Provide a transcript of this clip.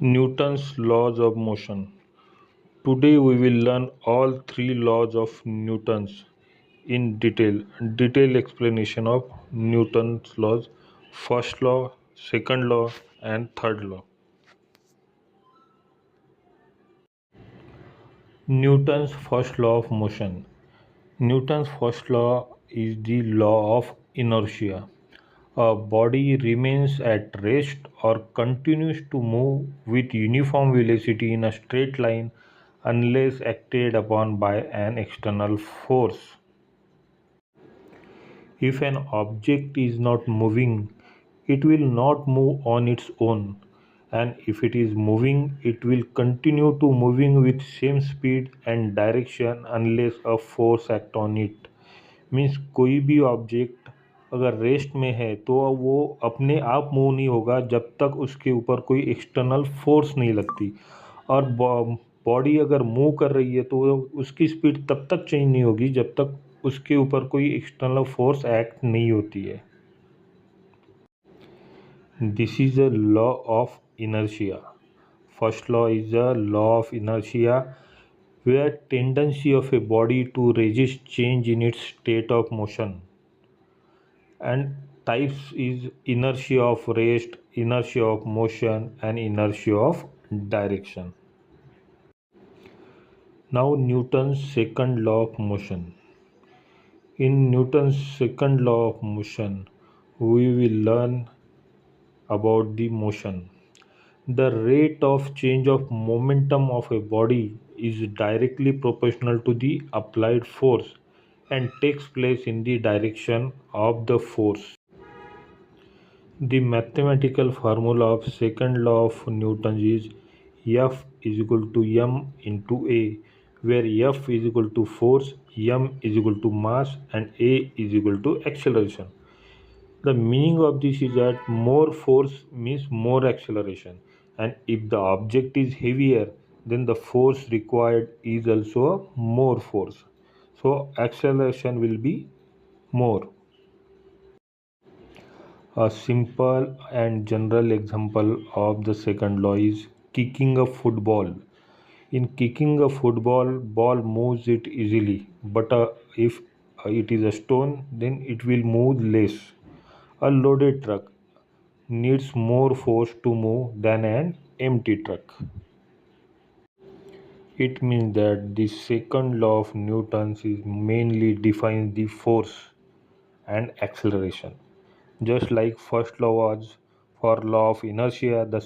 Newton's laws of motion. Today we will learn all three laws of Newton's in detail. Detailed explanation of Newton's laws, first law, second law, and third law. Newton's first law of motion. Newton's first law is the law of inertia. A body remains at rest or continues to move with uniform velocity in a straight line unless acted upon by an external force. If an object is not moving, it will not move on its own, and if it is moving, it will continue to moving with same speed and direction unless a force act on it. Means कोई भी object अगर rest में है तो वो अपने आप move नहीं होगा जब तक उसके ऊपर कोई एक्सटर्नल फोर्स नहीं लगती। और बॉडी अगर मूव कर रही है तो उसकी स्पीड तब तक चेंज नहीं होगी जब तक उसके ऊपर कोई एक्सटर्नल फोर्स एक्ट नहीं होती है। This is a law of inertia. First law is a law of inertia where tendency of a body to resist change in its state of motion, and types is inertia of rest, inertia of motion, and inertia of direction. Now Newton's second law of motion. In Newton's second law of motion we will learn about the motion. The rate of change of momentum of a body is directly proportional to the applied force and takes place in the direction of the force. The mathematical formula of second law of Newton is F is equal to m into A, where F is equal to force, m is equal to mass, and A is equal to acceleration. The meaning of this is that more force means more acceleration, and if the object is heavier, then the force required is also more force. So acceleration will be more. A simple and general example of the second law is kicking a football. In kicking a football, ball moves it easily, but if it is a stone, then it will move less. A loaded truck needs more force to move than an empty truck. It means that the second law of Newton's is mainly defines the force and acceleration. Just like first law was for law of inertia, the